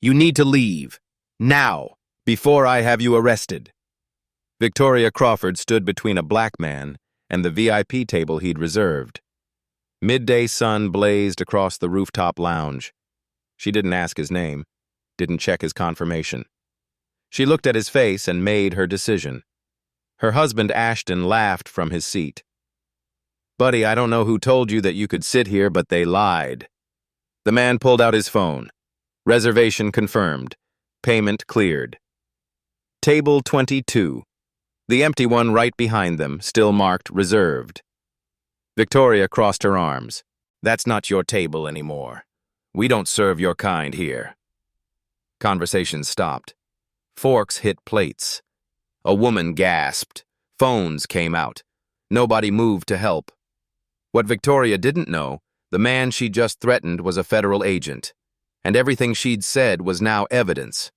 You need to leave. Now, before I have you arrested. Victoria Crawford stood between a black man and the VIP table he'd reserved. Midday sun blazed across the rooftop lounge. She didn't ask his name, didn't check his confirmation. She looked at his face and made her decision. Her husband Ashton laughed from his seat. "Buddy, I don't know who told you that you could sit here, but they lied." The man pulled out his phone. Reservation confirmed. Payment cleared. Table 22. The empty one right behind them, still marked reserved. Victoria crossed her arms. "That's not your table anymore. We don't serve your kind here." Conversation stopped. Forks hit plates. A woman gasped. Phones came out. Nobody moved to help. What Victoria didn't know, the man she just threatened was a federal agent, and everything she'd said was now evidence.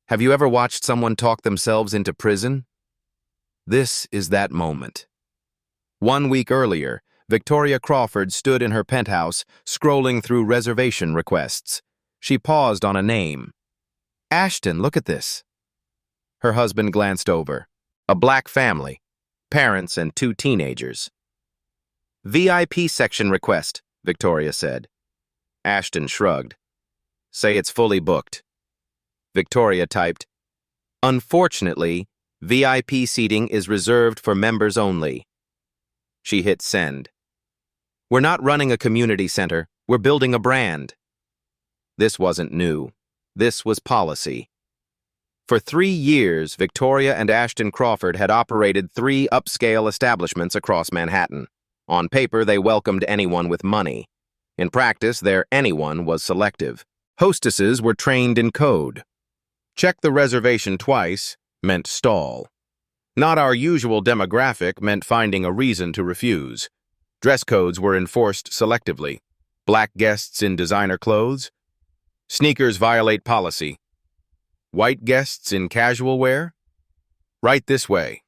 Have you ever watched someone talk themselves into prison? This is that moment. 1 week earlier, Victoria Crawford stood in her penthouse, scrolling through reservation requests. She paused on a name. "Ashton, look at this." Her husband glanced over. A black family, parents and 2 teenagers. "VIP section request," Victoria said. Ashton shrugged. "Say it's fully booked." Victoria typed, "Unfortunately, VIP seating is reserved for members only." She hit send. "We're not running a community center, we're building a brand." This wasn't new. This was policy. For 3 years, Victoria and Ashton Crawford had operated 3 upscale establishments across Manhattan. On paper, they welcomed anyone with money. In practice, their anyone was selective. Hostesses were trained in code. Check the reservation twice meant stall. Not our usual demographic meant finding a reason to refuse. Dress codes were enforced selectively. Black guests in designer clothes. Sneakers violate policy. White guests in casual wear? Right this way.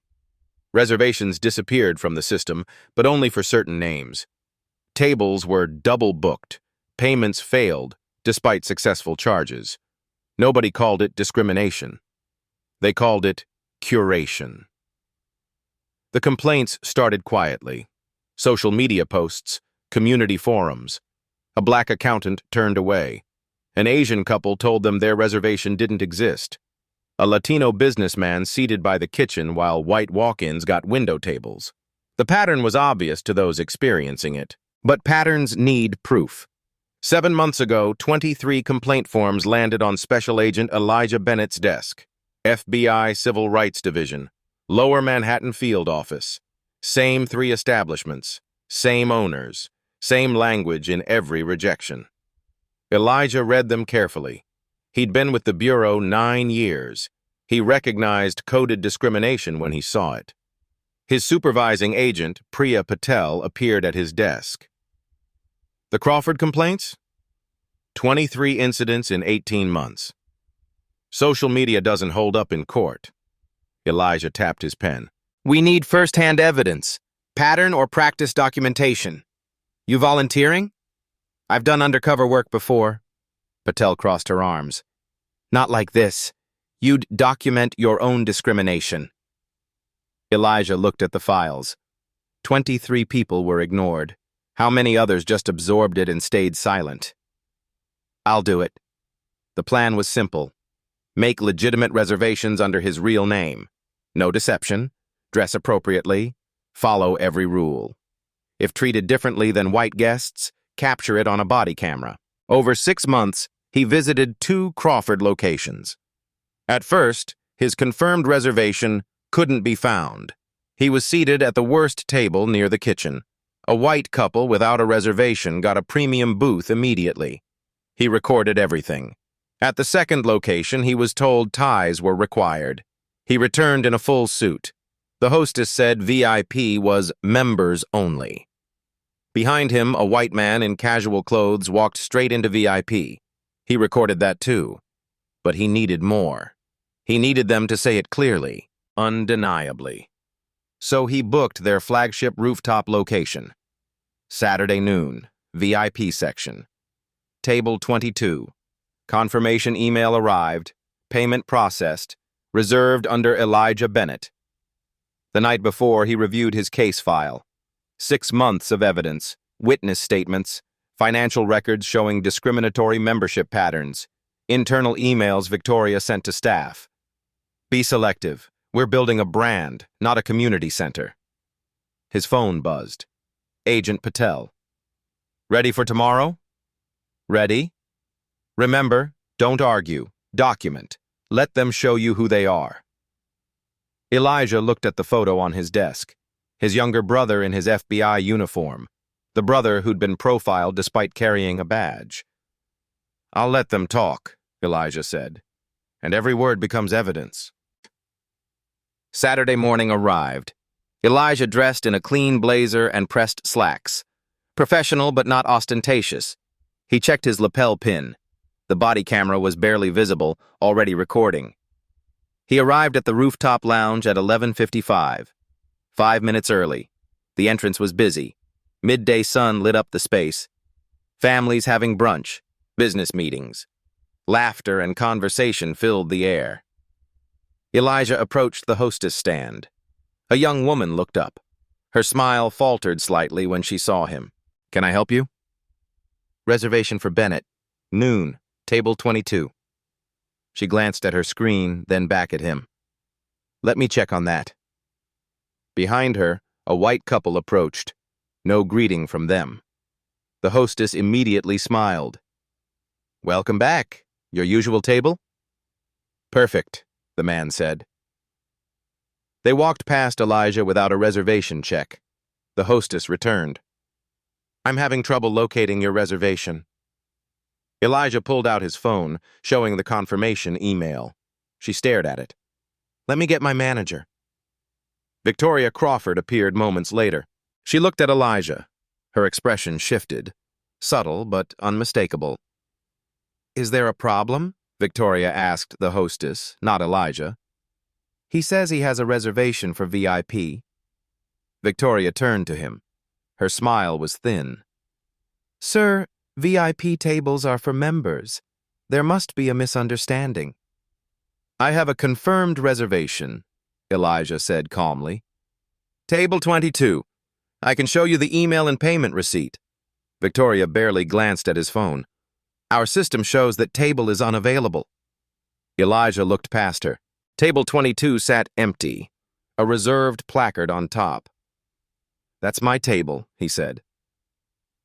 Reservations disappeared from the system, but only for certain names. Tables were double booked. Payments failed, despite successful charges. Nobody called it discrimination. They called it curation. The complaints started quietly. Social media posts, community forums. A black accountant turned away. An Asian couple told them their reservation didn't exist. A Latino businessman seated by the kitchen while white walk-ins got window tables. The pattern was obvious to those experiencing it, but patterns need proof. 7 months ago, 23 complaint forms landed on Special Agent Elijah Bennett's desk. FBI Civil Rights Division, Lower Manhattan Field Office. Same 3 establishments, same owners, same language in every rejection. Elijah read them carefully. He'd been with the Bureau 9 years. He recognized coded discrimination when he saw it. His supervising agent, Priya Patel, appeared at his desk. The Crawford complaints? 23 incidents in 18 months. Social media doesn't hold up in court. Elijah tapped his pen. "We need first-hand evidence, pattern or practice documentation. You volunteering?" "I've done undercover work before." Patel crossed her arms. "Not like this. You'd document your own discrimination." Elijah looked at the files. 23 people were ignored. How many others just absorbed it and stayed silent? "I'll do it." The plan was simple. Make legitimate reservations under his real name. No deception. Dress appropriately. Follow every rule. If treated differently than white guests, capture it on a body camera. Over 6 months, he visited 2 Crawford locations. At first, his confirmed reservation couldn't be found. He was seated at the worst table near the kitchen. A white couple without a reservation got a premium booth immediately. He recorded everything. At the second location, he was told ties were required. He returned in a full suit. The hostess said VIP was members only. Behind him, a white man in casual clothes walked straight into VIP. He recorded that too. But he needed more. He needed them to say it clearly, undeniably. So he booked their flagship rooftop location. Saturday noon, VIP section. Table 22. Confirmation email arrived. Payment processed. Reserved under Elijah Bennett. The night before, he reviewed his case file. 6 months of evidence, witness statements, financial records showing discriminatory membership patterns, internal emails Victoria sent to staff. Be selective. We're building a brand, not a community center. His phone buzzed. Agent Patel. Ready for tomorrow? Ready? Remember, don't argue. Document. Let them show you who they are. Elijah looked at the photo on his desk. His younger brother in his FBI uniform. The brother who'd been profiled despite carrying a badge. I'll let them talk, Elijah said. And every word becomes evidence. Saturday morning arrived. Elijah dressed in a clean blazer and pressed slacks. Professional but not ostentatious. He checked his lapel pin. The body camera was barely visible, already recording. He arrived at the rooftop lounge at 11:55. 5 minutes early. The entrance was busy. Midday sun lit up the space. Families having brunch, business meetings. Laughter and conversation filled the air. Elijah approached the hostess stand. A young woman looked up. Her smile faltered slightly when she saw him. Can I help you? Reservation for Bennett. Noon. Table 22. She glanced at her screen, then back at him. Let me check on that. Behind her, a white couple approached. No greeting from them. The hostess immediately smiled. Welcome back. Your usual table? Perfect, the man said. They walked past Elijah without a reservation check. The hostess returned. I'm having trouble locating your reservation. Elijah pulled out his phone, showing the confirmation email. She stared at it. Let me get my manager. Victoria Crawford appeared moments later. She looked at Elijah. Her expression shifted. Subtle but unmistakable. Is there a problem? Victoria asked the hostess, not Elijah. He says he has a reservation for VIP. Victoria turned to him. Her smile was thin. Sir, VIP tables are for members. There must be a misunderstanding. I have a confirmed reservation, Elijah said calmly. Table 22. I can show you the email and payment receipt. Victoria barely glanced at his phone. Our system shows that table is unavailable. Elijah looked past her. Table 22 sat empty, a reserved placard on top. That's my table, he said.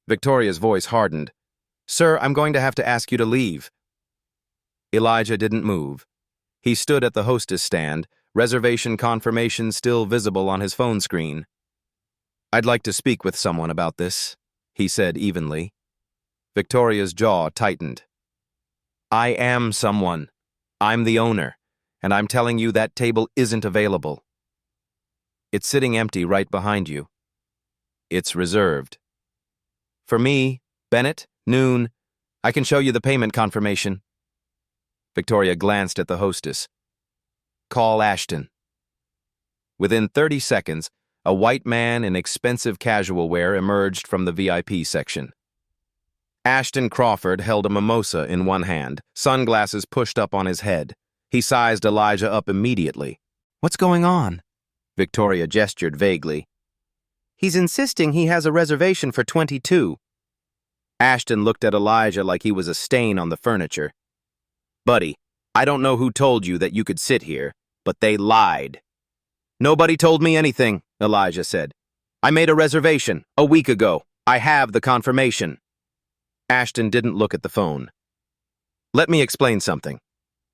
Victoria's voice hardened. Sir, I'm going to have to ask you to leave. Elijah didn't move. He stood at the hostess stand, reservation confirmation still visible on his phone screen. I'd like to speak with someone about this, he said evenly. Victoria's jaw tightened. I am someone. I'm the owner, and I'm telling you that table isn't available. It's sitting empty right behind you. It's reserved. For me, Bennett, noon, I can show you the payment confirmation. Victoria glanced at the hostess. Call Ashton. Within 30 seconds, a white man in expensive casual wear emerged from the VIP section. Ashton Crawford held a mimosa in one hand, sunglasses pushed up on his head. He sized Elijah up immediately. What's going on? Victoria gestured vaguely. He's insisting he has a reservation for 22. Ashton looked at Elijah like he was a stain on the furniture. Buddy, I don't know who told you that you could sit here, but they lied. Nobody told me anything, Elijah said. I made a reservation a week ago. I have the confirmation. Ashton didn't look at the phone. Let me explain something.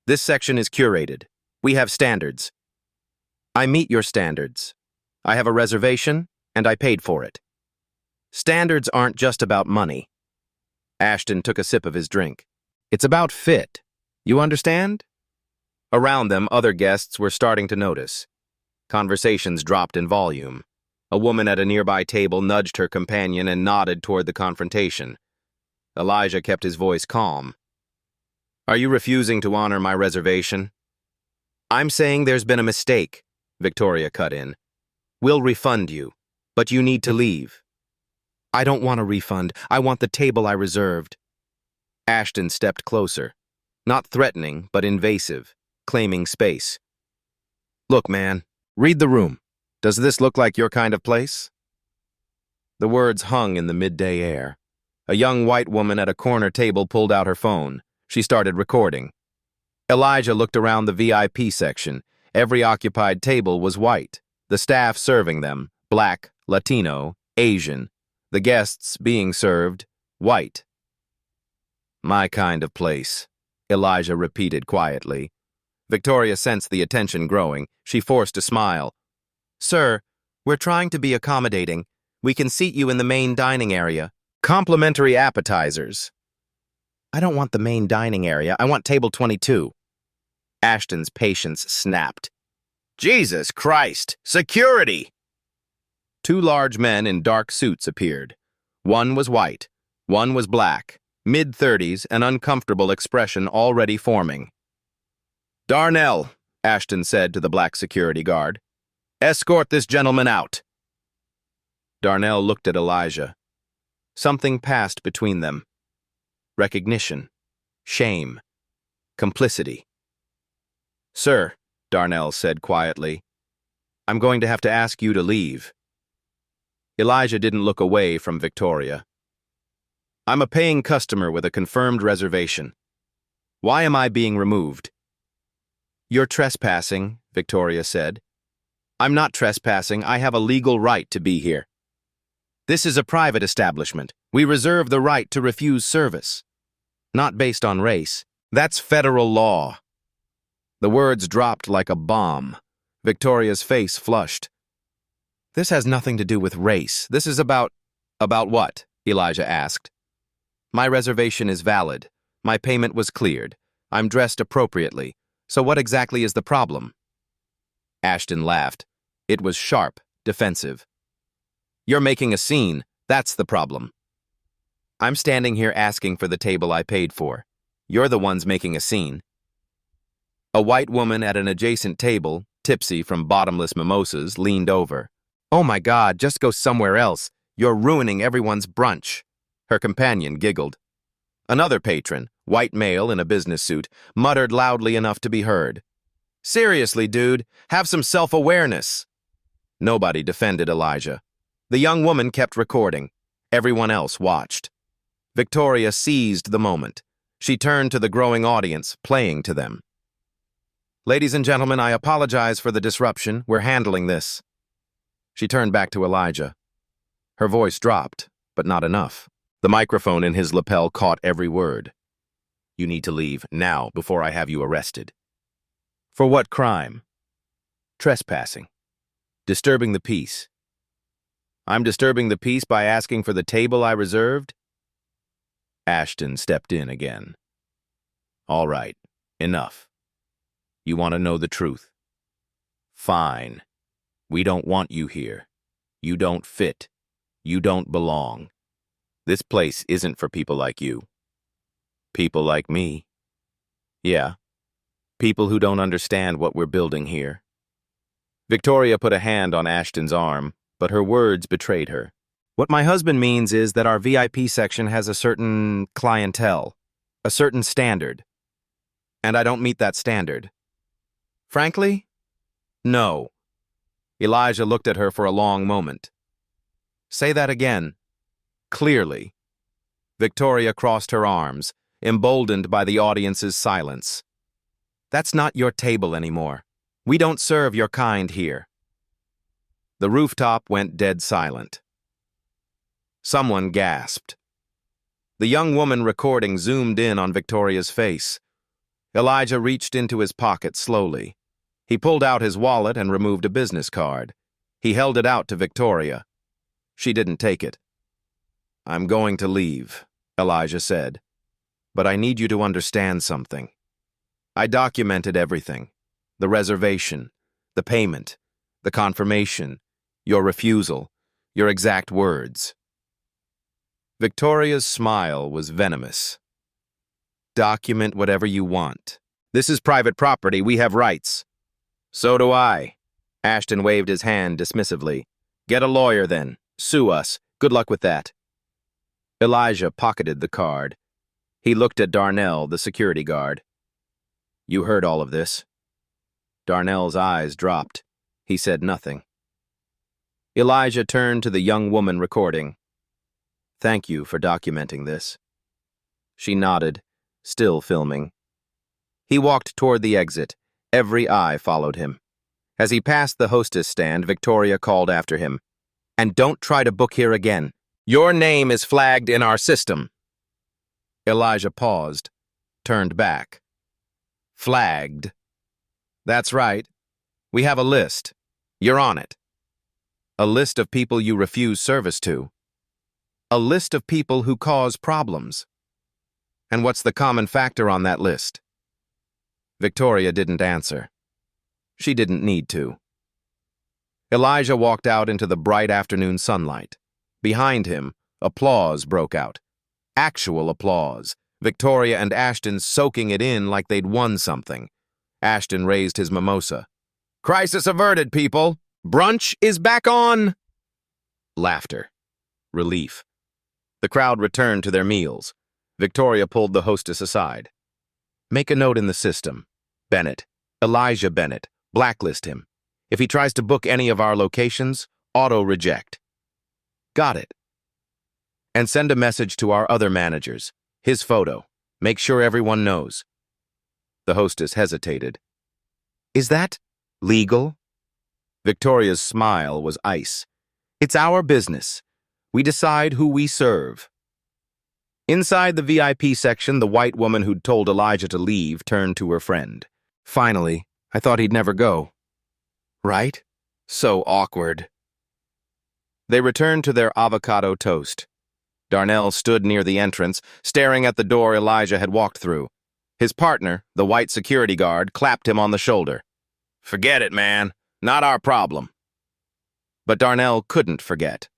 This section is curated. We have standards. I meet your standards. I have a reservation, and I paid for it. Standards aren't just about money. Ashton took a sip of his drink. It's about fit. You understand? Around them, other guests were starting to notice. Conversations dropped in volume. A woman at a nearby table nudged her companion and nodded toward the confrontation. Elijah kept his voice calm. Are you refusing to honor my reservation? I'm saying there's been a mistake, Victoria cut in. We'll refund you, but you need to leave. I don't want a refund. I want the table I reserved. Ashton stepped closer. Not threatening, but invasive, claiming space. Look, man, read the room. Does this look like your kind of place? The words hung in the midday air. A young white woman at a corner table pulled out her phone. She started recording. Elijah looked around the VIP section. Every occupied table was white. The staff serving them, black, Latino, Asian. The guests being served, white. My kind of place, Elijah repeated quietly. Victoria sensed the attention growing. She forced a smile. Sir, we're trying to be accommodating. We can seat you in the main dining area. Complimentary appetizers. I don't want the main dining area. I want table 22. Ashton's patience snapped. Jesus Christ! Security! Two large men in dark suits appeared. One was white. One was black. Mid-30s, an uncomfortable expression already forming. Darnell, Ashton said to the black security guard. Escort this gentleman out. Darnell looked at Elijah. Something passed between them. Recognition. Shame. Complicity. Sir, Darnell said quietly, I'm going to have to ask you to leave. Elijah didn't look away from Victoria. I'm a paying customer with a confirmed reservation. Why am I being removed? You're trespassing, Victoria said. I'm not trespassing. I have a legal right to be here. This is a private establishment. We reserve the right to refuse service. Not based on race. That's federal law. The words dropped like a bomb. Victoria's face flushed. This has nothing to do with race. This is about... About what? Elijah asked. My reservation is valid. My payment was cleared. I'm dressed appropriately. So what exactly is the problem? Ashton laughed. It was sharp, defensive. You're making a scene. That's the problem. I'm standing here asking for the table I paid for. You're the ones making a scene. A white woman at an adjacent table, tipsy from bottomless mimosas, leaned over. Oh my God, just go somewhere else. You're ruining everyone's brunch. Her companion giggled. Another patron, white male in a business suit, muttered loudly enough to be heard. Seriously, dude, have some self-awareness. Nobody defended Elijah. The young woman kept recording. Everyone else watched. Victoria seized the moment. She turned to the growing audience, playing to them. Ladies and gentlemen, I apologize for the disruption. We're handling this. She turned back to Elijah. Her voice dropped, but not enough. The microphone in his lapel caught every word. You need to leave now before I have you arrested. For what crime? Trespassing. Disturbing the peace. I'm disturbing the peace by asking for the table I reserved? Ashton stepped in again. All right, enough. You want to know the truth? Fine. We don't want you here. You don't fit. You don't belong. This place isn't for people like you. People like me. Yeah. People who don't understand what we're building here. Victoria put a hand on Ashton's arm, but her words betrayed her. What my husband means is that our VIP section has a certain clientele, a certain standard. And I don't meet that standard. Frankly? No. Elijah looked at her for a long moment. Say that again. Clearly. Victoria crossed her arms, emboldened by the audience's silence. That's not your table anymore. We don't serve your kind here. The rooftop went dead silent. Someone gasped. The young woman recording zoomed in on Victoria's face. Elijah reached into his pocket slowly. He pulled out his wallet and removed a business card. He held it out to Victoria. She didn't take it. I'm going to leave, Elijah said. But I need you to understand something. I documented everything. The reservation, the payment, the confirmation, your refusal, your exact words. Victoria's smile was venomous. Document whatever you want. This is private property. We have rights. So do I. Ashton waved his hand dismissively. Get a lawyer then. Sue us. Good luck with that. Elijah pocketed the card. He looked at Darnell, the security guard. You heard all of this. Darnell's eyes dropped. He said nothing. Elijah turned to the young woman recording. Thank you for documenting this. She nodded, still filming. He walked toward the exit. Every eye followed him. As he passed the hostess stand, Victoria called after him. And don't try to book here again. Your name is flagged in our system. Elijah paused, turned back. Flagged. That's right. We have a list. You're on it. A list of people you refuse service to. A list of people who cause problems. And what's the common factor on that list? Victoria didn't answer. She didn't need to. Elijah walked out into the bright afternoon sunlight. Behind him, applause broke out. Actual applause. Victoria and Ashton soaking it in like they'd won something. Ashton raised his mimosa. Crisis averted, people. Brunch is back on. Laughter. Relief. The crowd returned to their meals. Victoria pulled the hostess aside. Make a note in the system. Bennett. Elijah Bennett. Blacklist him. If he tries to book any of our locations, auto-reject. Got it. And send a message to our other managers. His photo. Make sure everyone knows. The hostess hesitated. Is that legal? Victoria's smile was ice. It's our business. We decide who we serve. Inside the VIP section, the white woman who'd told Elijah to leave turned to her friend. Finally, I thought he'd never go. Right? So awkward. They returned to their avocado toast. Darnell stood near the entrance, staring at the door Elijah had walked through. His partner, the white security guard, clapped him on the shoulder. Forget it, man. Not our problem. But Darnell couldn't forget.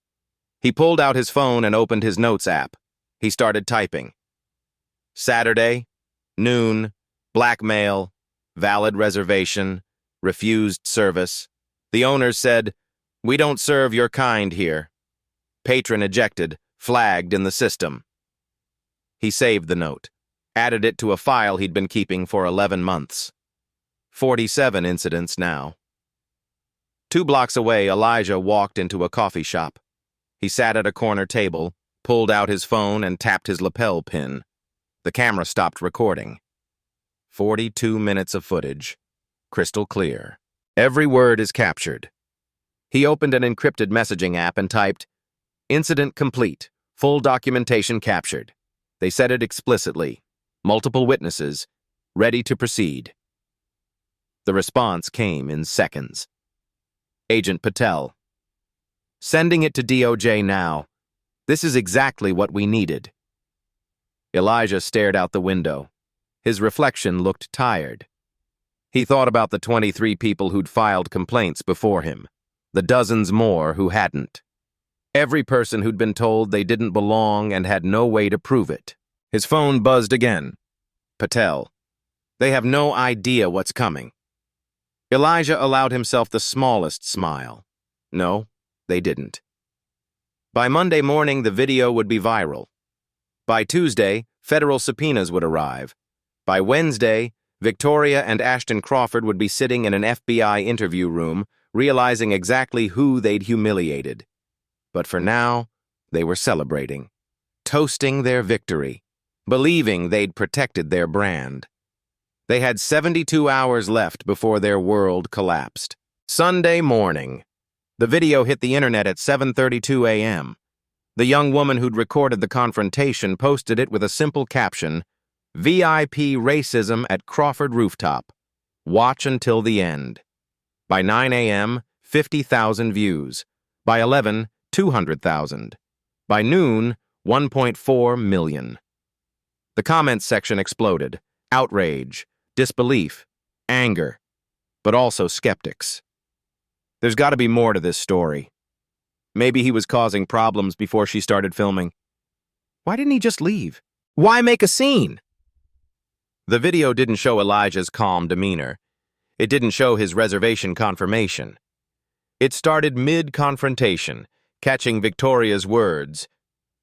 He pulled out his phone and opened his notes app. He started typing. Saturday, noon, blackmail, valid reservation, refused service. The owner said, we don't serve your kind here. Patron ejected, flagged in the system. He saved the note, added it to a file he'd been keeping for 11 months. 47 incidents now. 2 blocks away, Elijah walked into a coffee shop. He sat at a corner table, pulled out his phone and tapped his lapel pin. The camera stopped recording. 42 minutes of footage. Crystal clear. Every word is captured. He opened an encrypted messaging app and typed, Incident complete. Full documentation captured. They said it explicitly. Multiple witnesses. Ready to proceed. The response came in seconds. Agent Patel. Sending it to DOJ now. This is exactly what we needed. Elijah stared out the window. His reflection looked tired. He thought about the 23 people who'd filed complaints before him, the dozens more who hadn't. Every person who'd been told they didn't belong and had no way to prove it. His phone buzzed again. Patel. They have no idea what's coming. Elijah allowed himself the smallest smile. No, they didn't. By Monday morning, the video would be viral. By Tuesday, federal subpoenas would arrive. By Wednesday, Victoria and Ashton Crawford would be sitting in an FBI interview room, realizing exactly who they'd humiliated. But for now, they were celebrating, toasting their victory, believing they'd protected their brand. They had 72 hours left before their world collapsed. Sunday morning. The video hit the internet at 7:32 a.m. The young woman who'd recorded the confrontation posted it with a simple caption, VIP racism at Crawford rooftop. Watch until the end. By 9 a.m., 50,000 views. By 11, 200,000. By noon, 1.4 million. The comments section exploded. Outrage, disbelief, anger, but also skeptics. There's got to be more to this story. Maybe he was causing problems before she started filming. Why didn't he just leave? Why make a scene? The video didn't show Elijah's calm demeanor. It didn't show his reservation confirmation. It started mid-confrontation, catching Victoria's words,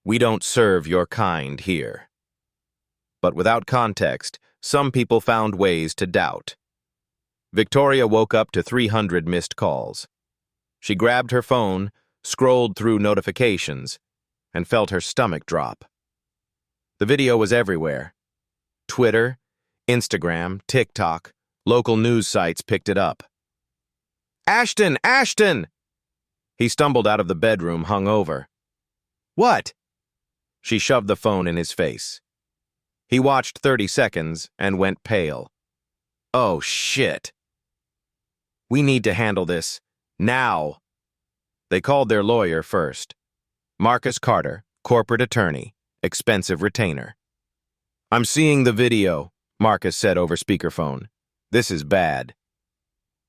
"We don't serve your kind here." But without context, some people found ways to doubt. Victoria woke up to 300 missed calls. She grabbed her phone, scrolled through notifications, and felt her stomach drop. The video was everywhere. Twitter, Instagram, TikTok, local news sites picked it up. "Ashton! Ashton!" He stumbled out of the bedroom, hungover. "What?" She shoved the phone in his face. He watched 30 seconds and went pale. "Oh, shit. We need to handle this. Now." They called their lawyer first. Marcus Carter, corporate attorney, expensive retainer. "I'm seeing the video," Marcus said over speakerphone. "This is bad."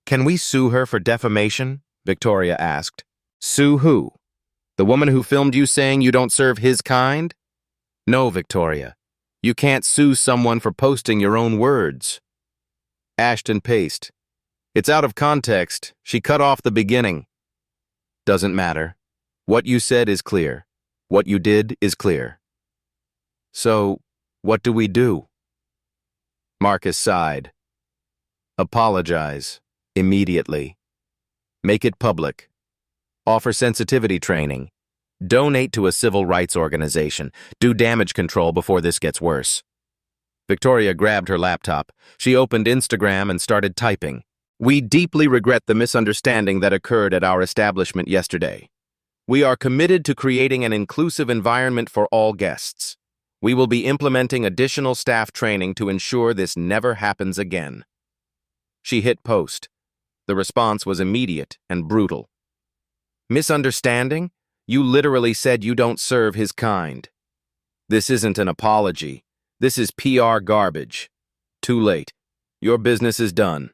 "Can we sue her for defamation?" Victoria asked. "Sue who? The woman who filmed you saying you don't serve his kind?" "No, Victoria. You can't sue someone for posting your own words." Ashton paced. "It's out of context. She cut off the beginning." "Doesn't matter. What you said is clear. What you did is clear." "So, what do we do?" Marcus sighed. "Apologize. Immediately. Make it public. Offer sensitivity training. Donate to a civil rights organization. Do damage control before this gets worse." Victoria grabbed her laptop. She opened Instagram and started typing. "We deeply regret the misunderstanding that occurred at our establishment yesterday. We are committed to creating an inclusive environment for all guests. We will be implementing additional staff training to ensure this never happens again." She hit post. The response was immediate and brutal. "Misunderstanding? You literally said you don't serve his kind. This isn't an apology. This is PR garbage. Too late. Your business is done."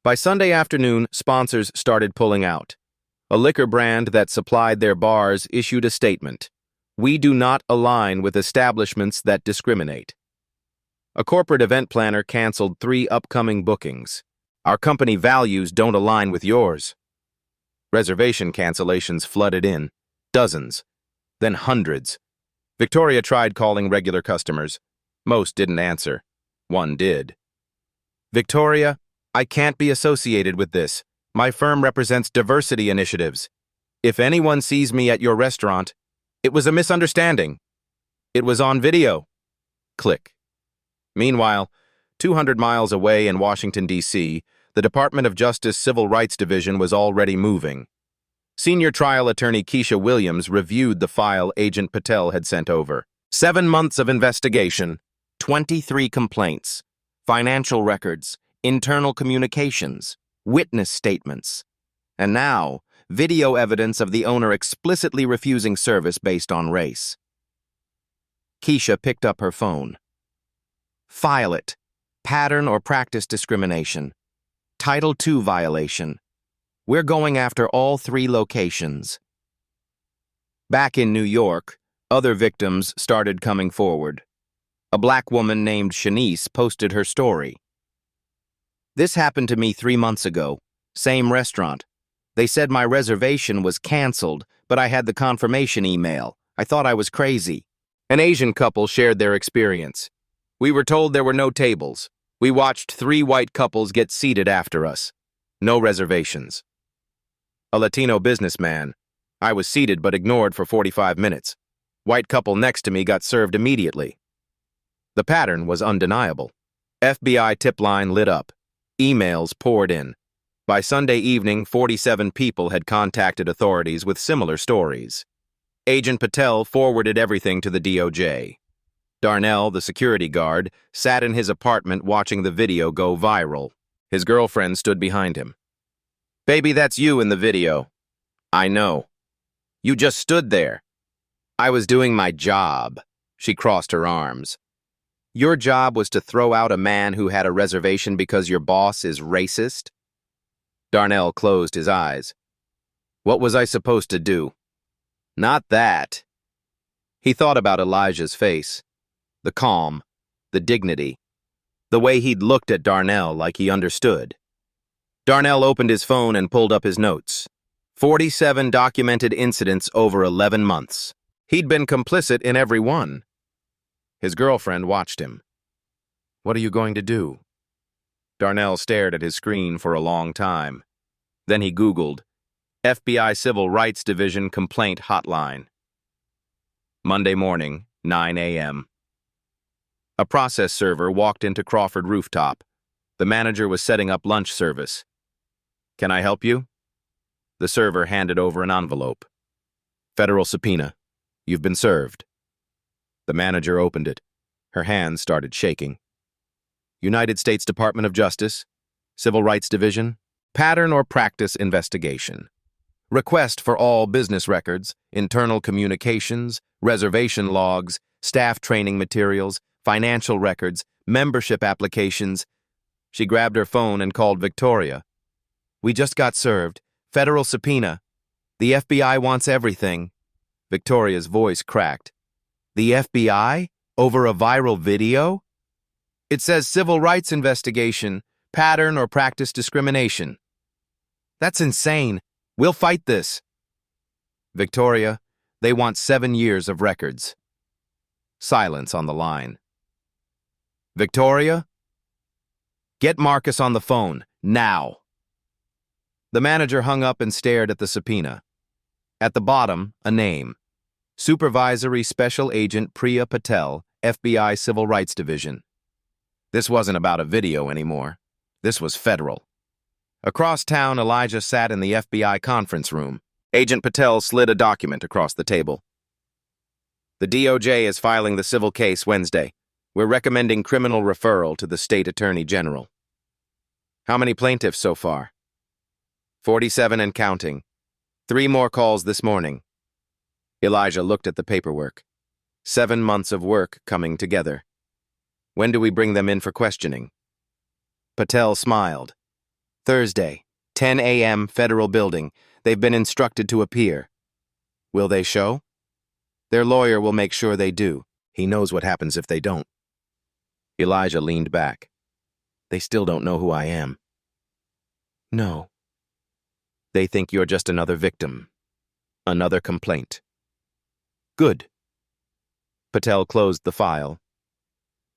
By Sunday afternoon, sponsors started pulling out. A liquor brand that supplied their bars issued a statement. "We do not align with establishments that discriminate." A corporate event planner canceled 3 upcoming bookings. "Our company values don't align with yours." Reservation cancellations flooded in. Dozens. Then hundreds. Victoria tried calling regular customers. Most didn't answer. One did. "Victoria, I can't be associated with this. My firm represents diversity initiatives. If anyone sees me at your restaurant, it was a misunderstanding. It was on video." Click. Meanwhile, 200 miles away in Washington, D.C., the Department of Justice Civil Rights Division was already moving. Senior trial attorney Keisha Williams reviewed the file Agent Patel had sent over. 7 months of investigation, 23 complaints, financial records, internal communications, witness statements, and now, video evidence of the owner explicitly refusing service based on race. Keisha picked up her phone. "File it. Pattern or practice discrimination. Title II violation. We're going after all 3 locations." Back in New York, other victims started coming forward. A black woman named Shanice posted her story. "This happened to me 3 months ago. Same restaurant. They said my reservation was canceled, but I had the confirmation email. I thought I was crazy." An Asian couple shared their experience. "We were told there were no tables. We watched 3 white couples get seated after us. No reservations." A Latino businessman. "I was seated but ignored for 45 minutes. White couple next to me got served immediately." The pattern was undeniable. FBI tip line lit up. Emails poured in. By Sunday evening, 47 people had contacted authorities with similar stories. Agent Patel forwarded everything to the DOJ. Darnell, the security guard, sat in his apartment watching the video go viral. His girlfriend stood behind him. "Baby, that's you in the video." "I know. You just stood there." "I was doing my job." She crossed her arms. "Your job was to throw out a man who had a reservation because your boss is racist?" Darnell closed his eyes. "What was I supposed to do?" "Not that." He thought about Elijah's face. The calm, the dignity, the way he'd looked at Darnell like he understood. Darnell opened his phone and pulled up his notes. 47 documented incidents over 11 months. He'd been complicit in every one. His girlfriend watched him. What are you going to do? Darnell stared at his screen for a long time. Then he Googled, FBI Civil Rights Division Complaint Hotline. Monday morning, 9 a.m. A process server walked into Crawford rooftop. The manager was setting up lunch service. Can I help you? The server handed over an envelope. Federal subpoena. You've been served. The manager opened it. Her hands started shaking. United States Department of Justice, Civil Rights Division, pattern or practice investigation. Request for all business records, internal communications, reservation logs, staff training materials, financial records, membership applications. She grabbed her phone and called Victoria. We just got served. Federal subpoena. The FBI wants everything. Victoria's voice cracked. The FBI? Over a viral video? It says civil rights investigation, pattern or practice discrimination. That's insane. We'll fight this. Victoria, they want 7 years of records. Silence on the line. Victoria? Get Marcus on the phone, now. The manager hung up and stared at the subpoena. At the bottom, a name. Supervisory Special Agent Priya Patel, FBI Civil Rights Division. This wasn't about a video anymore. This was federal. Across town, Elijah sat in the FBI conference room. Agent Patel slid a document across the table. The DOJ is filing the civil case Wednesday. We're recommending criminal referral to the state attorney general. How many plaintiffs so far? 47 and counting. 3 more calls this morning. Elijah looked at the paperwork. 7 months of work coming together. When do we bring them in for questioning? Patel smiled. Thursday, 10 a.m., Federal Building. They've been instructed to appear. Will they show? Their lawyer will make sure they do. He knows what happens if they don't. Elijah leaned back. They still don't know who I am. No. They think you're just another victim. Another complaint. Good. Patel closed the file.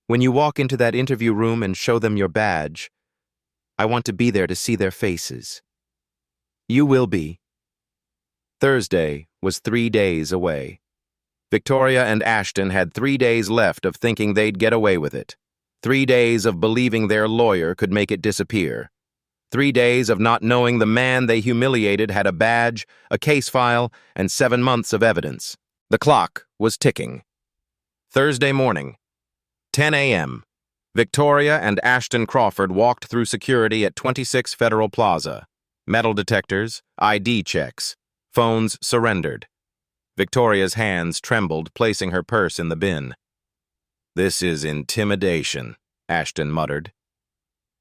When you walk into that interview room and show them your badge, I want to be there to see their faces. You will be. Thursday was 3 days away. Victoria and Ashton had 3 days left of thinking they'd get away with it. 3 days of believing their lawyer could make it disappear. 3 days of not knowing the man they humiliated had a badge, a case file, and 7 months of evidence. The clock was ticking. Thursday morning, 10 a.m., Victoria and Ashton Crawford walked through security at 26 Federal Plaza. Metal detectors, ID checks, phones surrendered. Victoria's hands trembled, placing her purse in the bin. This is intimidation, Ashton muttered.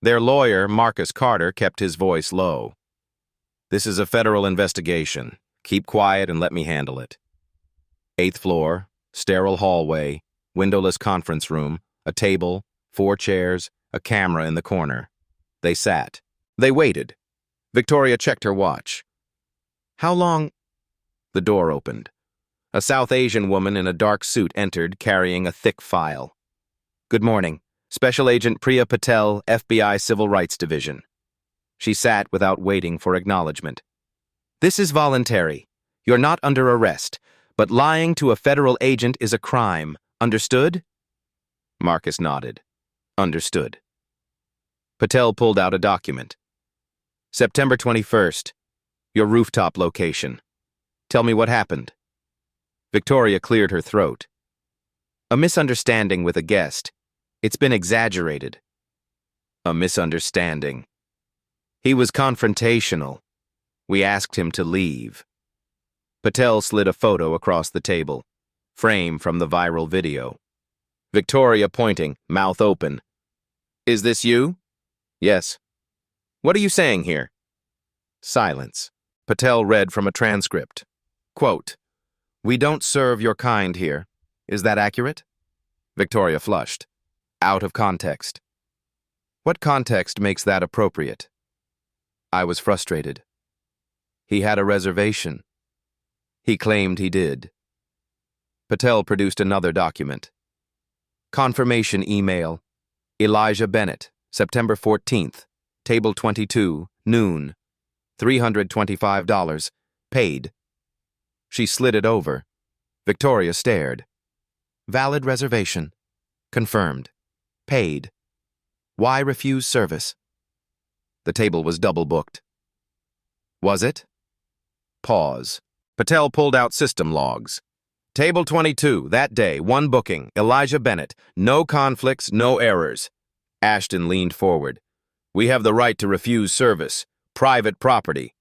Their lawyer, Marcus Carter, kept his voice low. This is a federal investigation. Keep quiet and let me handle it. 8th floor, sterile hallway, windowless conference room, a table, 4 chairs, a camera in the corner. They sat. They waited. Victoria checked her watch. How long? The door opened. A South Asian woman in a dark suit entered, carrying a thick file. Good morning. Special Agent Priya Patel, FBI Civil Rights Division. She sat without waiting for acknowledgement. This is voluntary. You're not under arrest, but lying to a federal agent is a crime. Understood? Marcus nodded. Understood. Patel pulled out a document. September 21st. Your rooftop location. Tell me what happened. Victoria cleared her throat. A misunderstanding with a guest. It's been exaggerated. A misunderstanding. He was confrontational. We asked him to leave. Patel slid a photo across the table. Frame from the viral video. Victoria pointing, mouth open. Is this you? Yes. What are you saying here? Silence. Patel read from a transcript. Quote, We don't serve your kind here. Is that accurate? Victoria flushed. Out of context. What context makes that appropriate? I was frustrated. He had a reservation. He claimed he did. Patel produced another document. Confirmation email. Elijah Bennett, September 14th, Table 22, noon. $325. Paid. She slid it over. Victoria stared. Valid reservation. Confirmed. Paid. Why refuse service? The table was double booked. Was it? Pause. Patel pulled out system logs. Table 22, that day, 1 booking, Elijah Bennett. No conflicts, no errors. Ashton leaned forward. We have the right to refuse service. Private property.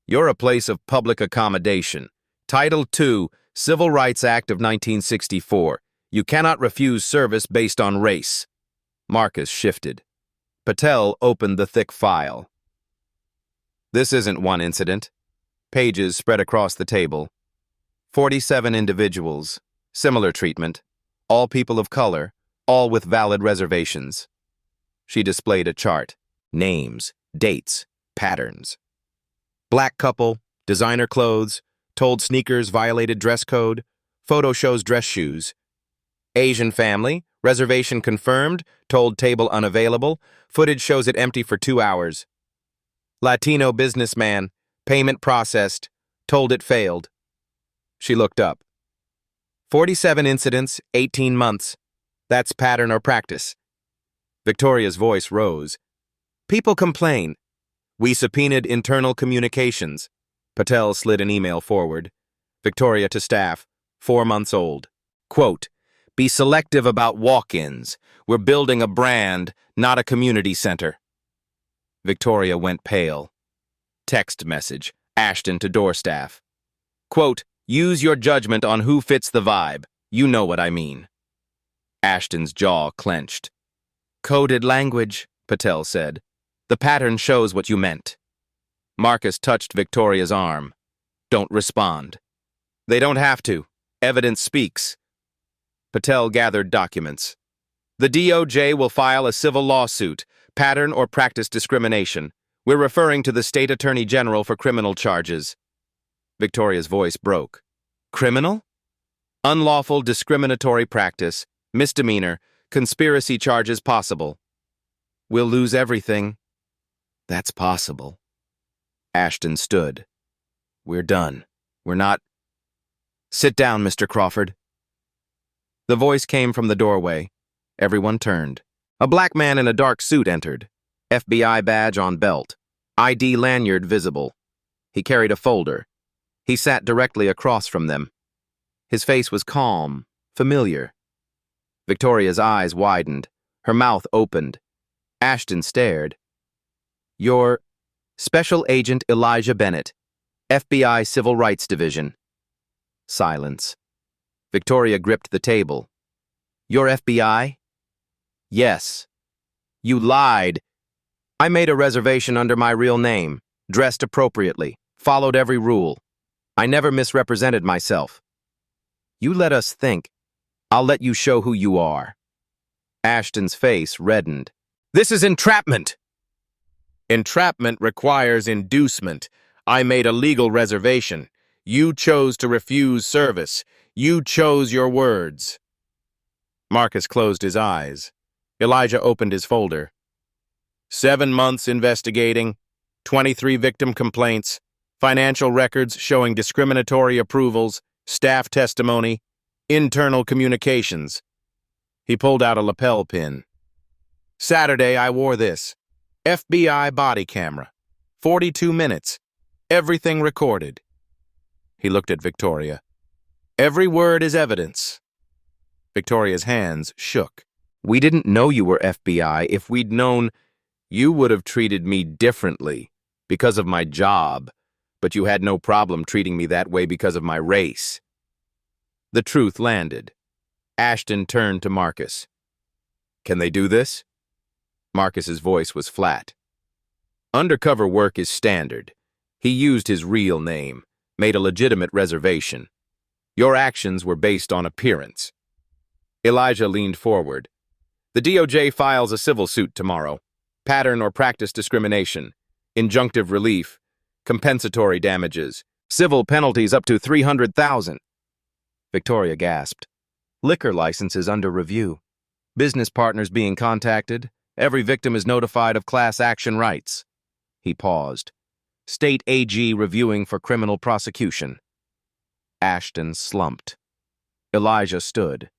You're a place of public accommodation. Title II, Civil Rights Act of 1964. You cannot refuse service based on race. Marcus shifted. Patel opened the thick file. This isn't one incident. Pages spread across the table. 47 individuals, similar treatment, all people of color, all with valid reservations. She displayed a chart. Names, dates, patterns. Black couple, designer clothes, told sneakers violated dress code, photo shows dress shoes. Asian family, reservation confirmed, told table unavailable, footage shows it empty for 2 hours. Latino businessman, payment processed, told it failed. She looked up. 47 incidents, 18 months. That's pattern or practice. Victoria's voice rose. People complain. We subpoenaed internal communications. Patel slid an email forward. Victoria to staff, 4 months old. Quote, be selective about walk-ins. We're building a brand, not a community center. Victoria went pale. Text message, Ashton to door staff. Quote, use your judgment on who fits the vibe. You know what I mean. Ashton's jaw clenched. Coded language, Patel said. The pattern shows what you meant. Marcus touched Victoria's arm. Don't respond. They don't have to. Evidence speaks. Patel gathered documents. The DOJ will file a civil lawsuit, pattern or practice discrimination. We're referring to the State Attorney General for criminal charges. Victoria's voice broke. Criminal? Unlawful discriminatory practice, misdemeanor, conspiracy charges possible. We'll lose everything. That's possible. Ashton stood. We're done. We're not... Sit down, Mr. Crawford. The voice came from the doorway. Everyone turned. A black man in a dark suit entered. FBI badge on belt. ID lanyard visible. He carried a folder. He sat directly across from them. His face was calm, familiar. Victoria's eyes widened. Her mouth opened. Ashton stared. You're Special Agent Elijah Bennett, FBI Civil Rights Division. Silence. Victoria gripped the table. You're FBI? Yes. You lied. I made a reservation under my real name, dressed appropriately, followed every rule. I never misrepresented myself. You let us think. I'll let you show who you are. Ashton's face reddened. This is entrapment! Entrapment requires inducement. I made a legal reservation. You chose to refuse service. You chose your words. Marcus closed his eyes. Elijah opened his folder. 7 months investigating, 23 victim complaints, financial records showing discriminatory approvals, staff testimony, internal communications. He pulled out a lapel pin. Saturday, I wore this. FBI body camera. 42 minutes. Everything recorded. He looked at Victoria. Every word is evidence. Victoria's hands shook. We didn't know you were FBI. If we'd known, you would have treated me differently because of my job, but you had no problem treating me that way because of my race. The truth landed. Ashton turned to Marcus. Can they do this? Marcus's voice was flat. Undercover work is standard. He used his real name, made a legitimate reservation. Your actions were based on appearance. Elijah leaned forward. The DOJ files a civil suit tomorrow. Pattern or practice discrimination, injunctive relief, compensatory damages, civil penalties up to $300,000. Victoria gasped. Liquor license is under review. Business partners being contacted. Every victim is notified of class action rights. He paused. State AG reviewing for criminal prosecution. Ashton slumped. Elijah stood.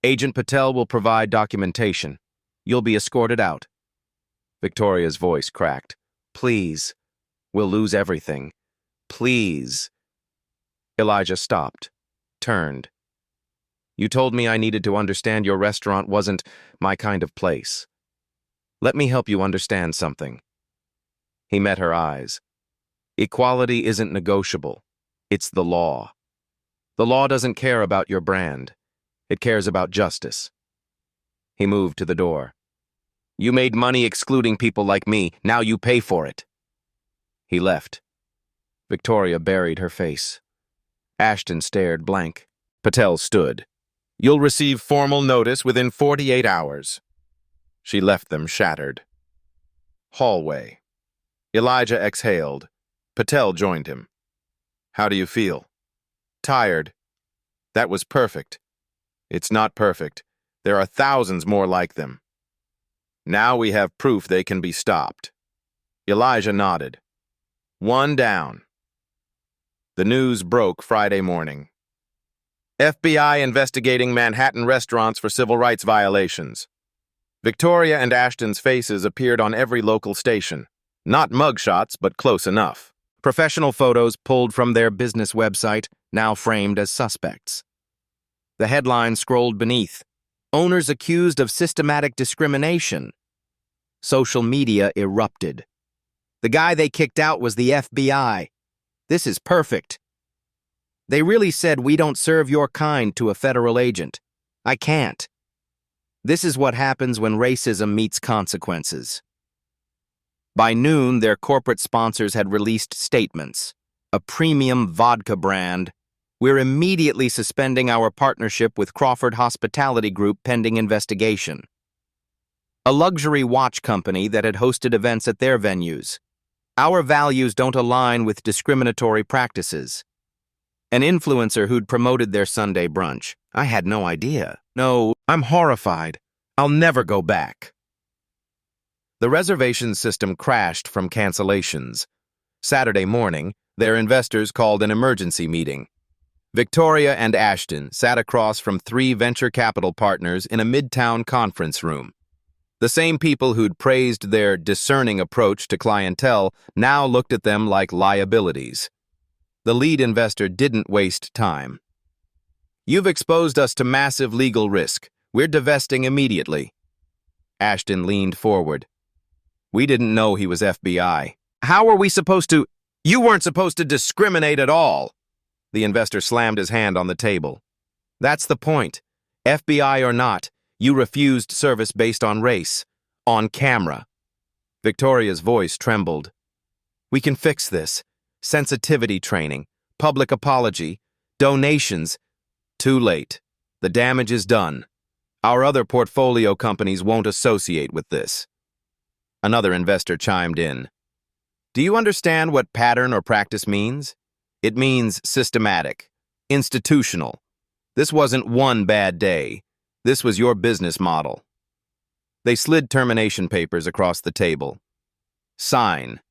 Agent Patel will provide documentation. You'll be escorted out. Victoria's voice cracked. Please. We'll lose everything. Please. Elijah stopped. Turned. You told me I needed to understand your restaurant wasn't my kind of place. Let me help you understand something. He met her eyes. Equality isn't negotiable. It's the law. The law doesn't care about your brand. It cares about justice. He moved to the door. You made money excluding people like me. Now you pay for it. He left. Victoria buried her face. Ashton stared blank. Patel stood. You'll receive formal notice within 48 hours. She left them shattered. Hallway. Elijah exhaled. Patel joined him. How do you feel? Tired. That was perfect. It's not perfect. There are thousands more like them. Now we have proof they can be stopped. Elijah nodded. One down. The news broke Friday morning. FBI investigating Manhattan restaurants for civil rights violations. Victoria and Ashton's faces appeared on every local station. Not mugshots, but close enough. Professional photos pulled from their business website, now framed as suspects. The headline scrolled beneath. Owners accused of systematic discrimination. Social media erupted. The guy they kicked out was the FBI. This is perfect. They really said we don't serve your kind to a federal agent. I can't. This is what happens when racism meets consequences. By noon, their corporate sponsors had released statements. A premium vodka brand. We're immediately suspending our partnership with Crawford Hospitality Group pending investigation. A luxury watch company that had hosted events at their venues. Our values don't align with discriminatory practices. An influencer who'd promoted their Sunday brunch. I had no idea. No, I'm horrified. I'll never go back. The reservation system crashed from cancellations. Saturday morning, their investors called an emergency meeting. Victoria and Ashton sat across from 3 venture capital partners in a midtown conference room. The same people who'd praised their discerning approach to clientele now looked at them like liabilities. The lead investor didn't waste time. You've exposed us to massive legal risk. We're divesting immediately. Ashton leaned forward. We didn't know he was FBI. How are we supposed to? You weren't supposed to discriminate at all. The investor slammed his hand on the table. That's the point. FBI or not, you refused service based on race. On camera. Victoria's voice trembled. We can fix this. Sensitivity training, public apology, donations. Too late. The damage is done. Our other portfolio companies won't associate with this. Another investor chimed in. Do you understand what pattern or practice means? It means systematic, institutional. This wasn't one bad day. This was your business model. They slid termination papers across the table. Sign.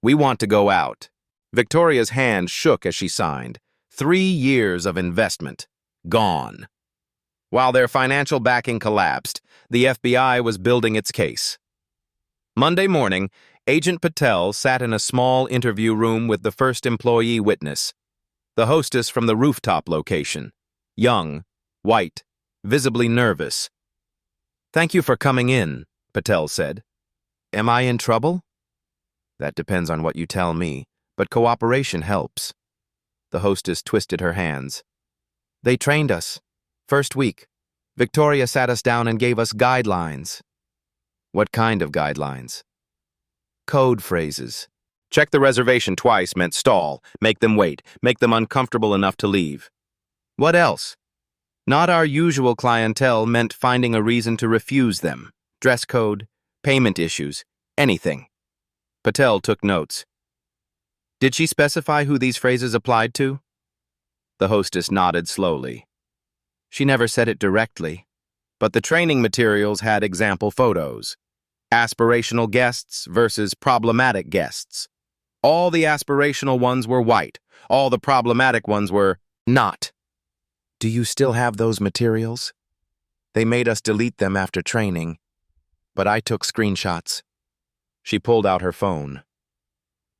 We want to go out. Victoria's hand shook as she signed. 3 years of investment. Gone. While their financial backing collapsed, the FBI was building its case. Monday morning, Agent Patel sat in a small interview room with the first employee witness, the hostess from the rooftop location. Young, white, visibly nervous. Thank you for coming in, Patel said. Am I in trouble? That depends on what you tell me, but cooperation helps. The hostess twisted her hands. They trained us. First week, Victoria sat us down and gave us guidelines. What kind of guidelines? Code phrases. Check the reservation twice meant stall, make them wait, make them uncomfortable enough to leave. What else? Not our usual clientele meant finding a reason to refuse them. Dress code, payment issues, anything. Patel took notes. Did she specify who these phrases applied to? The hostess nodded slowly. She never said it directly. but the training materials had example photos. Aspirational guests versus problematic guests. All the aspirational ones were white. All the problematic ones were not. Do you still have those materials? They made us delete them after training, but I took screenshots. She pulled out her phone.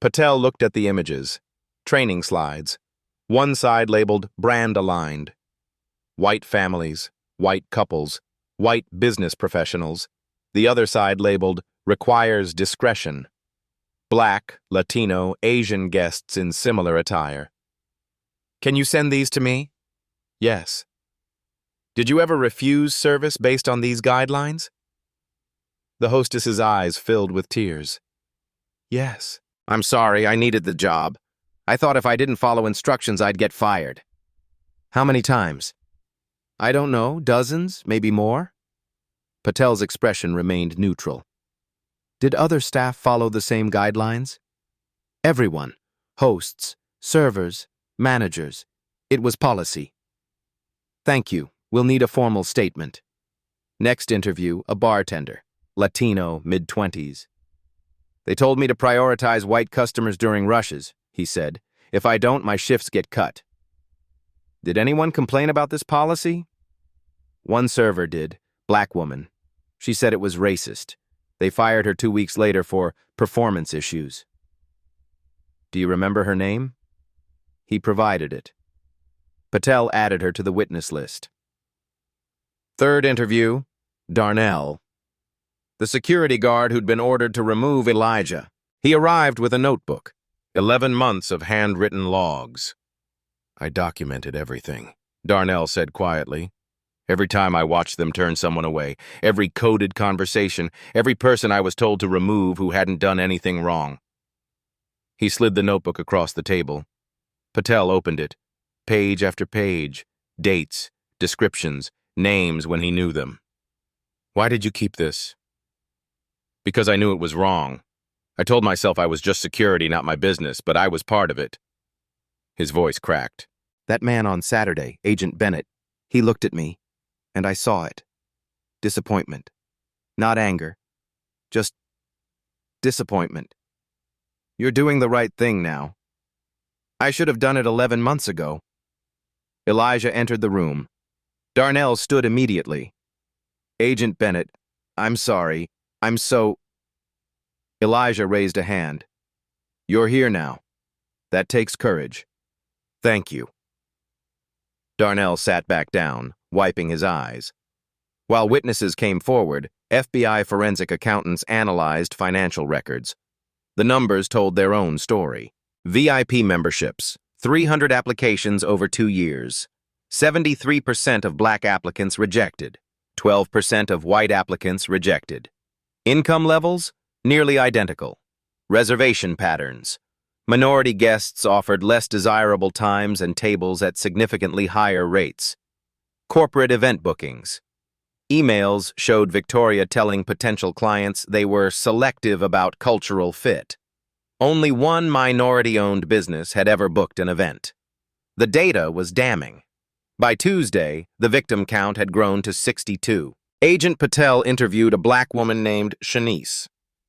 Patel looked at the images. Training slides. One side labeled brand aligned. White families, white couples, white business professionals. The other side labeled requires discretion. Black, Latino, Asian guests in similar attire. Can you send these to me? Yes. Did you ever refuse service based on these guidelines? The hostess's eyes filled with tears. Yes. I'm sorry, I needed the job. I thought if I didn't follow instructions, I'd get fired. How many times? I don't know, dozens, maybe more? Patel's expression remained neutral. Did other staff follow the same guidelines? Everyone. Hosts, servers, managers. It was policy. Thank you. We'll need a formal statement. Next interview, a bartender. Latino, mid-20s. They told me to prioritize white customers during rushes, he said. If I don't, my shifts get cut. Did anyone complain about this policy? One server did, black woman. She said it was racist. They fired her 2 weeks later for performance issues. Do you remember her name? He provided it. Patel added her to the witness list. Third interview, Darnell. The security guard who'd been ordered to remove Elijah. He arrived with a notebook. 11 months of handwritten logs. I documented everything, Darnell said quietly. Every time I watched them turn someone away, every coded conversation, every person I was told to remove who hadn't done anything wrong. He slid the notebook across the table. Patel opened it. Page after page, dates, descriptions, names when he knew them. Why did you keep this? Because I knew it was wrong. I told myself I was just security, not my business, but I was part of it. His voice cracked. That man on Saturday, Agent Bennett, he looked at me, and I saw it. Disappointment. Not anger. Just disappointment. You're doing the right thing now. I should have done it 11 months ago. Elijah entered the room. Darnell stood immediately. Agent Bennett, I'm sorry. I'm so... Elijah raised a hand. You're here now. That takes courage. Thank you. Darnell sat back down, wiping his eyes. While witnesses came forward, FBI forensic accountants analyzed financial records. The numbers told their own story. VIP memberships, 300 applications over 2 years. 73% of black applicants rejected. 12% of white applicants rejected. Income levels, nearly identical. Reservation patterns. Minority guests offered less desirable times and tables at significantly higher rates. Corporate event bookings. Emails showed Victoria telling potential clients they were selective about cultural fit. Only one minority-owned business had ever booked an event. The data was damning. By Tuesday, the victim count had grown to 62. Agent Patel interviewed a black woman named Shanice,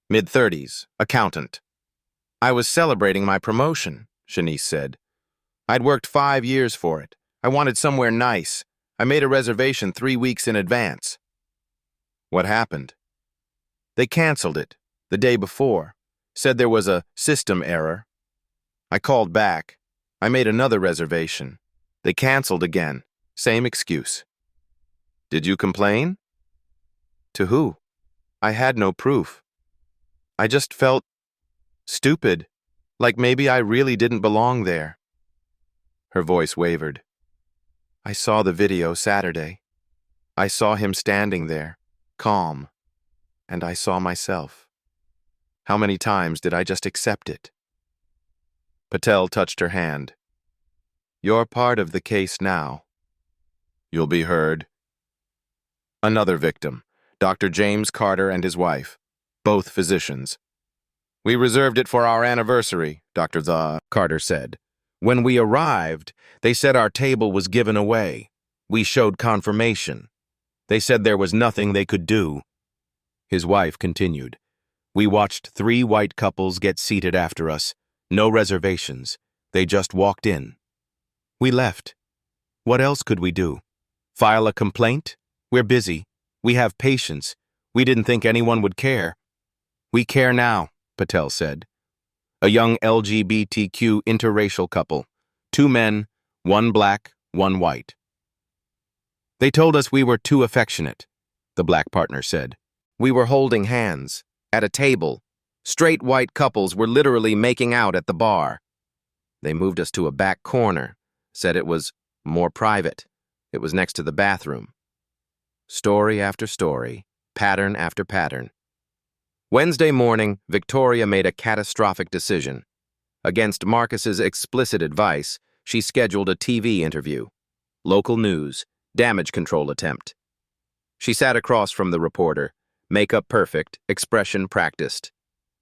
mid-30s, accountant. I was celebrating my promotion, Shanice said. I'd worked 5 years for it. I wanted somewhere nice. I made a reservation 3 weeks in advance. What happened? They canceled it the day before. Said there was a system error. I called back. I made another reservation. They canceled again. Same excuse. Did you complain? To who? I had no proof. I just felt stupid, like maybe I really didn't belong there. Her voice wavered. I saw the video Saturday. I saw him standing there, calm, and I saw myself. How many times did I just accept it? Patel touched her hand. You're part of the case now. You'll be heard. Another victim, Dr. James Carter and his wife, both physicians. We reserved it for our anniversary, Dr. Carter said. When we arrived, they said our table was given away. We showed confirmation. They said there was nothing they could do. His wife continued. We watched 3 white couples get seated after us. No reservations. They just walked in. We left. What else could we do? File a complaint? We're busy. We have patience. We didn't think anyone would care. We care now, Patel said. A young LGBTQ interracial couple. 2 men, 1 black, 1 white. They told us we were too affectionate, the black partner said. We were holding hands, at a table. Straight white couples were literally making out at the bar. They moved us to a back corner, said it was more private. It was next to the bathroom. Story after story, pattern after pattern. Wednesday morning, Victoria made a catastrophic decision. Against Marcus's explicit advice, she scheduled a TV interview. Local news, damage control attempt. She sat across from the reporter, makeup perfect, expression practiced.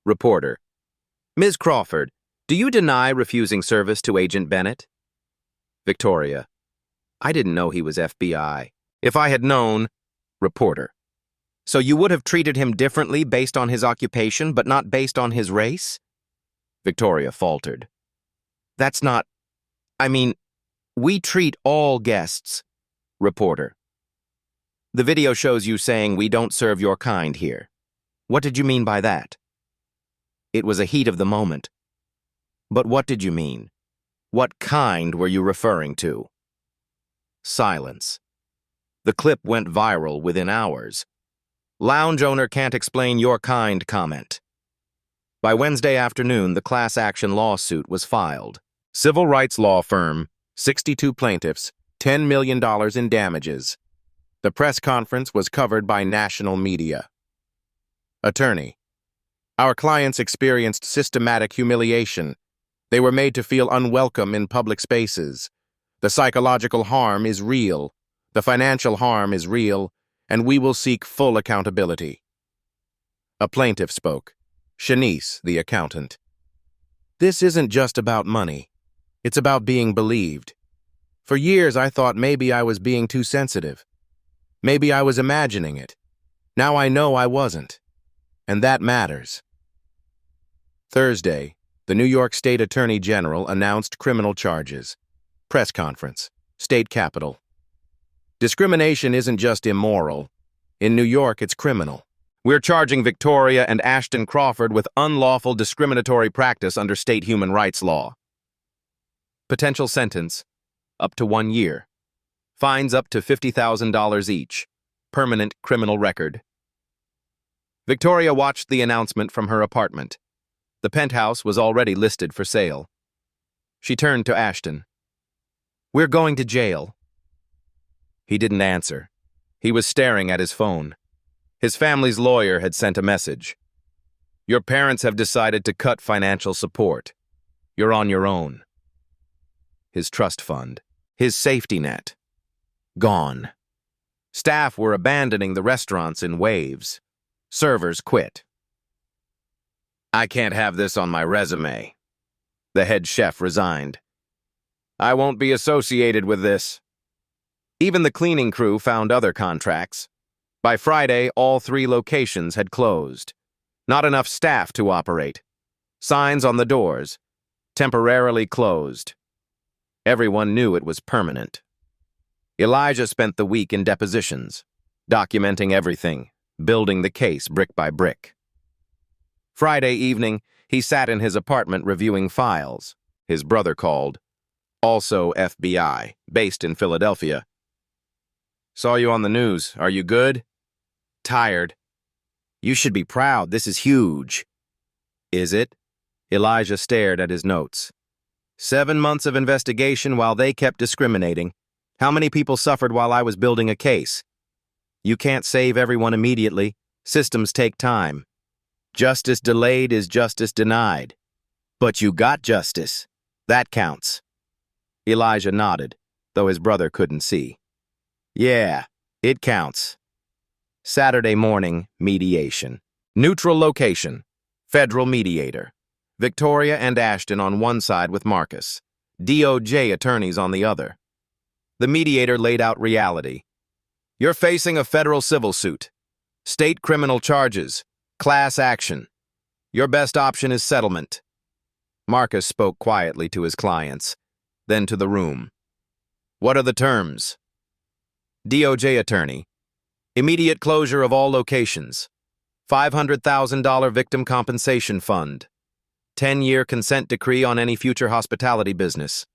Reporter: Ms. Crawford, do you deny refusing service to Agent Bennett? Victoria: I didn't know he was FBI. If I had known... Reporter: So you would have treated him differently based on his occupation, but not based on his race? Victoria faltered. That's not... I mean, we treat all guests. Reporter: The video shows you saying we don't serve your kind here. What did you mean by that? It was a heat of the moment. But what did you mean? What kind were you referring to? Silence. The clip went viral within hours. Lounge owner can't explain your kind comment. By Wednesday afternoon, the class action lawsuit was filed. Civil rights law firm, 62 plaintiffs, $10 million in damages. The press conference was covered by national media. Attorney: Our clients experienced systematic humiliation. They were made to feel unwelcome in public spaces. The psychological harm is real. The financial harm is real, and we will seek full accountability. A plaintiff spoke. Shanice, the accountant. This isn't just about money. It's about being believed. For years, I thought maybe I was being too sensitive. Maybe I was imagining it. Now I know I wasn't. And that matters. Thursday, the New York State Attorney General announced criminal charges. Press conference. State Capitol. Discrimination isn't just immoral. In New York, it's criminal. We're charging Victoria and Ashton Crawford with unlawful discriminatory practice under state human rights law. Potential sentence: up to 1 year. Fines up to $50,000 each. Permanent criminal record. Victoria watched the announcement from her apartment. The penthouse was already listed for sale. She turned to Ashton. We're going to jail. He didn't answer. He was staring at his phone. His family's lawyer had sent a message. Your parents have decided to cut financial support. You're on your own. His trust fund, his safety net, gone. Staff were abandoning the restaurants in waves. Servers quit. I can't have this on my resume. The head chef resigned. I won't be associated with this. Even the cleaning crew found other contracts. By Friday, all 3 locations had closed. Not enough staff to operate. Signs on the doors. Temporarily closed. Everyone knew it was permanent. Elijah spent the week in depositions, documenting everything, building the case brick by brick. Friday evening, he sat in his apartment reviewing files. His brother called. Also FBI, based in Philadelphia. Saw you on the news. Are you good? Tired. You should be proud. This is huge. Is it? Elijah stared at his notes. 7 months of investigation while they kept discriminating. How many people suffered while I was building a case? You can't save everyone immediately. Systems take time. Justice delayed is justice denied. But you got justice. That counts. Elijah nodded, though his brother couldn't see. Yeah, it counts. Saturday morning, mediation. Neutral location. Federal mediator. Victoria and Ashton on one side with Marcus. DOJ attorneys on the other. The mediator laid out reality. You're facing a federal civil suit. State criminal charges. Class action. Your best option is settlement. Marcus spoke quietly to his clients, then to the room. What are the terms? DOJ attorney. Immediate closure of all locations. $500,000 victim compensation fund. 10-year consent decree on any future hospitality business.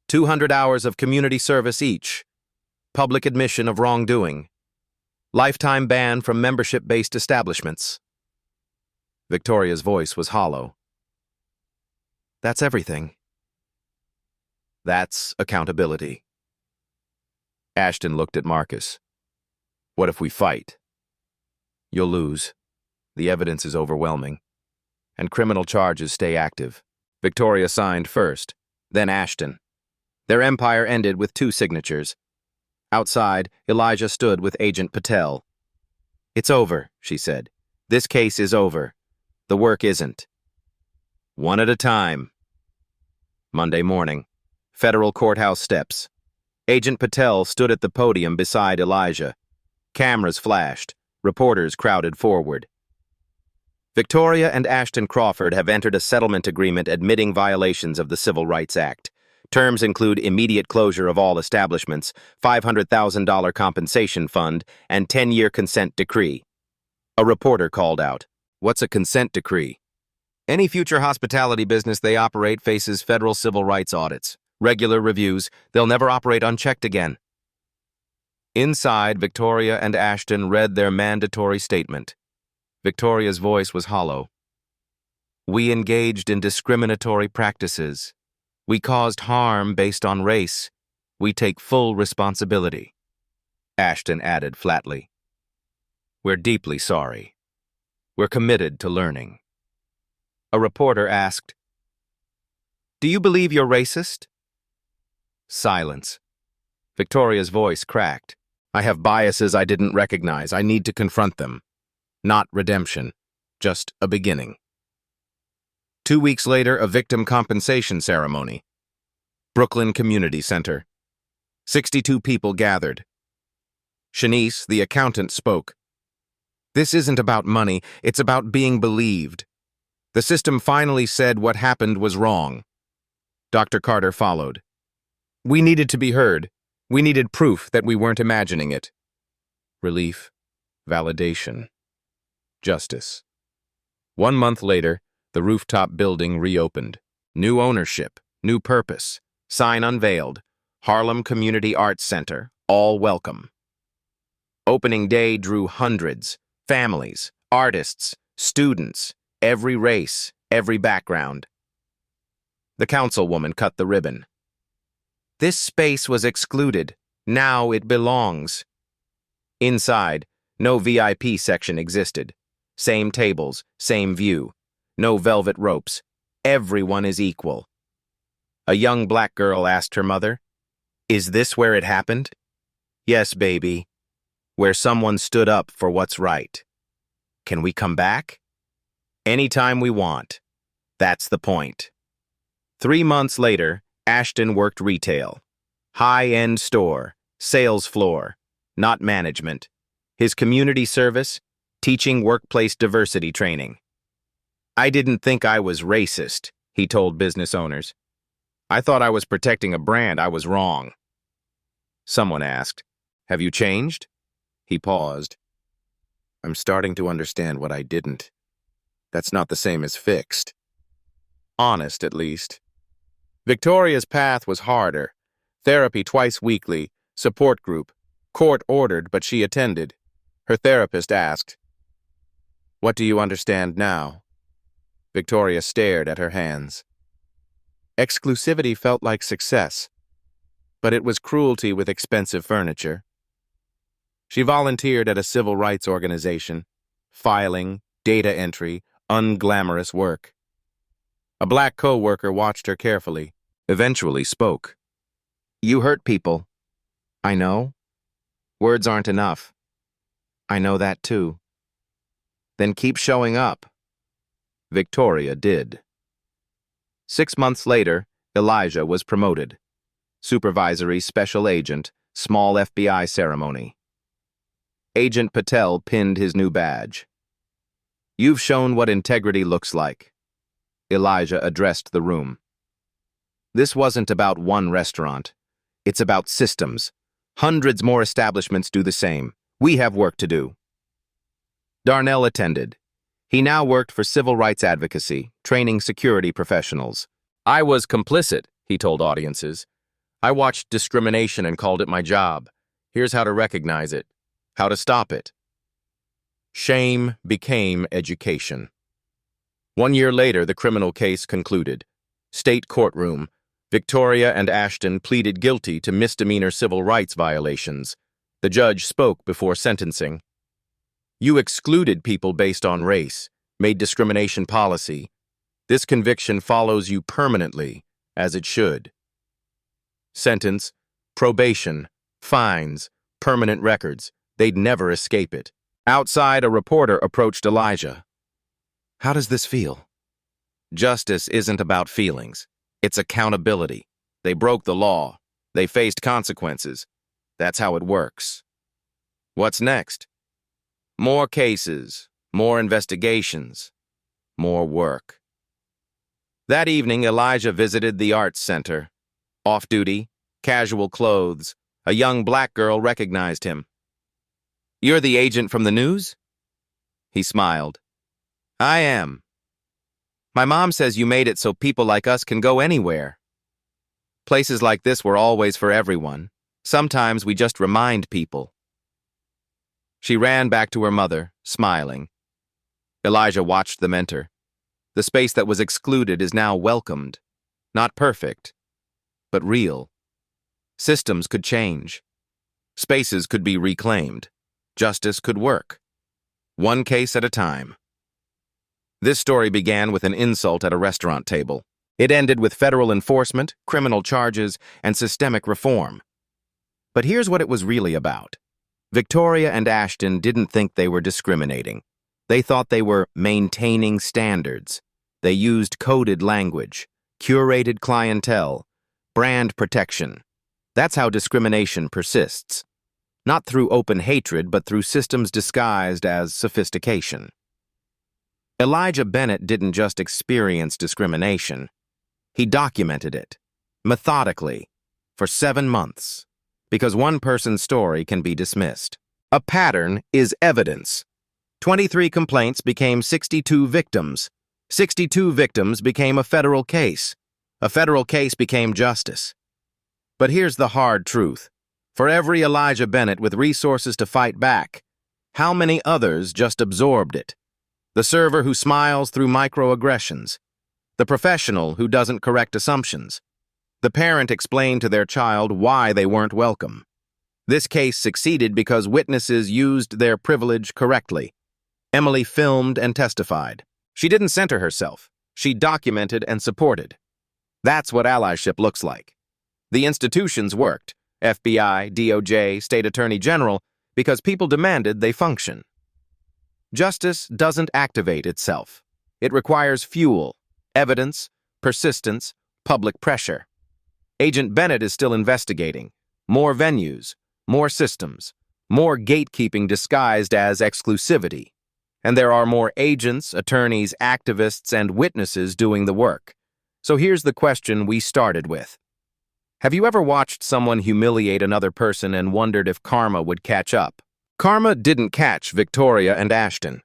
200 hours of community service each. Public admission of wrongdoing. Lifetime ban from membership-based establishments. Victoria's voice was hollow. That's everything. That's accountability. Ashton looked at Marcus. What if we fight? You'll lose. The evidence is overwhelming. And criminal charges stay active. Victoria signed first, then Ashton. Their empire ended with 2 signatures. Outside, Elijah stood with Agent Patel. It's over, she said. This case is over. The work isn't. One at a time. Monday morning. Federal courthouse steps. Agent Patel stood at the podium beside Elijah. Cameras flashed. Reporters crowded forward. Victoria and Ashton Crawford have entered a settlement agreement admitting violations of the Civil Rights Act. Terms include immediate closure of all establishments, $500,000 compensation fund, and 10-year consent decree. A reporter called out, "What's a consent decree?" Any future hospitality business they operate faces federal civil rights audits, regular reviews. They'll never operate unchecked again. Inside, Victoria and Ashton read their mandatory statement. Victoria's voice was hollow. We engaged in discriminatory practices. We caused harm based on race. We take full responsibility. Ashton added flatly. We're deeply sorry. We're committed to learning. A reporter asked, Do you believe you're racist? Silence. Victoria's voice cracked. I have biases I didn't recognize. I need to confront them. Not redemption, just a beginning. 2 weeks later, a victim compensation ceremony. Brooklyn Community Center. 62 people gathered. Shanice, the accountant, spoke. This isn't about money, it's about being believed. The system finally said what happened was wrong. Dr. Carter followed. We needed to be heard. We needed proof that we weren't imagining it. Relief, validation, justice. 1 month later, the rooftop building reopened. New ownership, new purpose, sign unveiled, Harlem Community Arts Center, all welcome. Opening day drew hundreds, families, artists, students, every race, every background. The councilwoman cut the ribbon. This space was excluded. Now it belongs. Inside, no VIP section existed. Same tables, same view. No velvet ropes. Everyone is equal. A young black girl asked her mother, Is this where it happened? Yes, baby. Where someone stood up for what's right. Can we come back? Anytime we want. That's the point. 3 months later, Ashton worked retail. High-end store, sales floor, not management. His community service, teaching workplace diversity training. I didn't think I was racist, he told business owners. I thought I was protecting a brand. I was wrong. Someone asked, Have you changed? He paused. I'm starting to understand what I didn't. That's not the same as fixed. Honest, at least. Victoria's path was harder. Therapy twice weekly, support group, court-ordered, but she attended. Her therapist asked, What do you understand now? Victoria stared at her hands. Exclusivity felt like success, but it was cruelty with expensive furniture. She volunteered at a civil rights organization, filing, data entry, unglamorous work. A black co-worker watched her carefully, eventually spoke. You hurt people. I know. Words aren't enough. I know that too. Then keep showing up. Victoria did. 6 months later, Elijah was promoted. Supervisory special agent, small FBI ceremony. Agent Patel pinned his new badge. "You've shown what integrity looks like." Elijah addressed the room. "This wasn't about one restaurant. It's about systems. Hundreds more establishments do the same. We have work to do." Darnell attended. He now worked for civil rights advocacy, training security professionals. "I was complicit," he told audiences. "I watched discrimination and called it my job. Here's how to recognize it, how to stop it." Shame became education. 1 year later, the criminal case concluded. State courtroom. Victoria and Ashton pleaded guilty to misdemeanor civil rights violations. The judge spoke before sentencing. "You excluded people based on race, made discrimination policy. This conviction follows you permanently, as it should." Sentence: probation, fines, permanent records. They'd never escape it. Outside, a reporter approached Elijah. "How does this feel?" "Justice isn't about feelings. It's accountability. They broke the law. They faced consequences. That's how it works." "What's next?" "More cases, more investigations, more work." That evening, Elijah visited the Arts Center. Off-duty, casual clothes, a young black girl recognized him. "You're the agent from the news?" He smiled. "I am. My mom says you made it so people like us can go anywhere. Places like this were always for everyone. Sometimes we just remind people." She ran back to her mother, smiling. Elijah watched them enter. The space that was excluded is now welcomed. Not perfect, but real. Systems could change. Spaces could be reclaimed. Justice could work. One case at a time. This story began with an insult at a restaurant table. It ended with federal enforcement, criminal charges, and systemic reform. But here's what it was really about. Victoria and Ashton didn't think they were discriminating. They thought they were maintaining standards. They used coded language, curated clientele, brand protection. That's how discrimination persists. Not through open hatred, but through systems disguised as sophistication. Elijah Bennett didn't just experience discrimination. He documented it, methodically, for 7 months, because one person's story can be dismissed. A pattern is evidence. 23 complaints became 62 victims. 62 victims became a federal case. A federal case became justice. But here's the hard truth. For every Elijah Bennett with resources to fight back, how many others just absorbed it? The server who smiles through microaggressions. The professional who doesn't correct assumptions. The parent explained to their child why they weren't welcome. This case succeeded because witnesses used their privilege correctly. Emily filmed and testified. She didn't center herself. She documented and supported. That's what allyship looks like. The institutions worked, FBI, DOJ, State Attorney General, because people demanded they function. Justice doesn't activate itself. It requires fuel, evidence, persistence, public pressure. Agent Bennett is still investigating. More venues, more systems, more gatekeeping disguised as exclusivity. And there are more agents, attorneys, activists, and witnesses doing the work. So here's the question we started with. Have you ever watched someone humiliate another person and wondered if karma would catch up? Karma didn't catch Victoria and Ashton.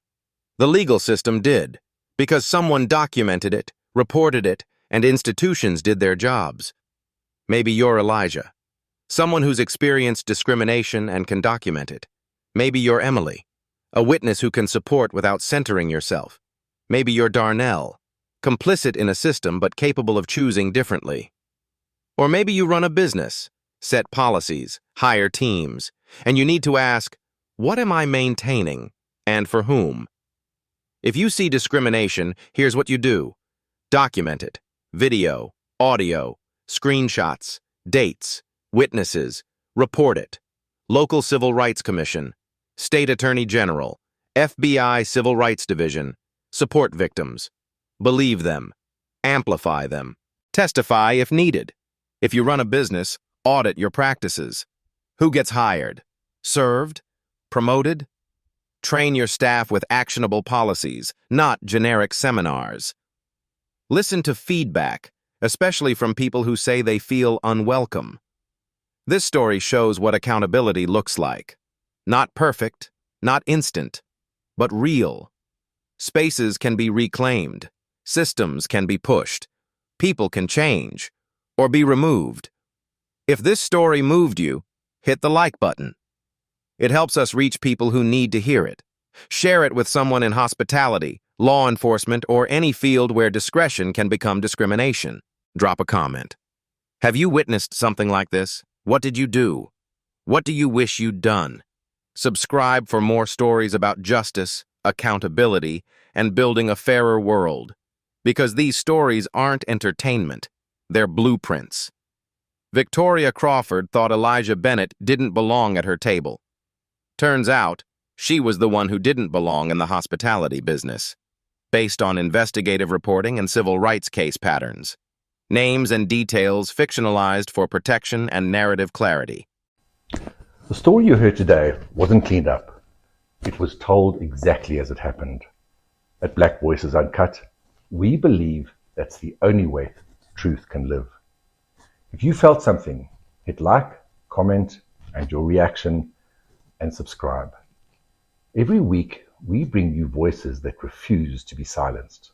The legal system did, because someone documented it, reported it, and institutions did their jobs. Maybe you're Elijah, someone who's experienced discrimination and can document it. Maybe you're Emily, a witness who can support without centering yourself. Maybe you're Darnell, complicit in a system but capable of choosing differently. Or maybe you run a business, set policies, hire teams, and you need to ask, what am I maintaining, and for whom? If you see discrimination, here's what you do. Document it. Video, audio, screenshots, dates, witnesses, report it. Local Civil Rights Commission, State Attorney General, FBI Civil Rights Division, support victims. Believe them. Amplify them. Testify if needed. If you run a business, audit your practices. Who gets hired? Served? promoted? Train your staff with actionable policies, not generic seminars. Listen to feedback, especially from people who say they feel unwelcome. This story shows what accountability looks like. Not perfect, not instant, but real. Spaces can be reclaimed, systems can be pushed, people can change, or be removed. If this story moved you, hit the like button. It helps us reach people who need to hear it. Share it with someone in hospitality, law enforcement, or any field where discretion can become discrimination. Drop a comment. Have you witnessed something like this? What did you do? What do you wish you'd done? Subscribe for more stories about justice, accountability, and building a fairer world. Because these stories aren't entertainment, they're blueprints. Victoria Crawford thought Elijah Bennett didn't belong at her table. Turns out, she was the one who didn't belong in the hospitality business, based on investigative reporting and civil rights case patterns. Names and details fictionalized for protection and narrative clarity. The story you heard today wasn't cleaned up. It was told exactly as it happened. At Black Voices Uncut, we believe that's the only way truth can live. If you felt something, hit like, comment, and your reaction, and subscribe. Every week, we bring you voices that refuse to be silenced.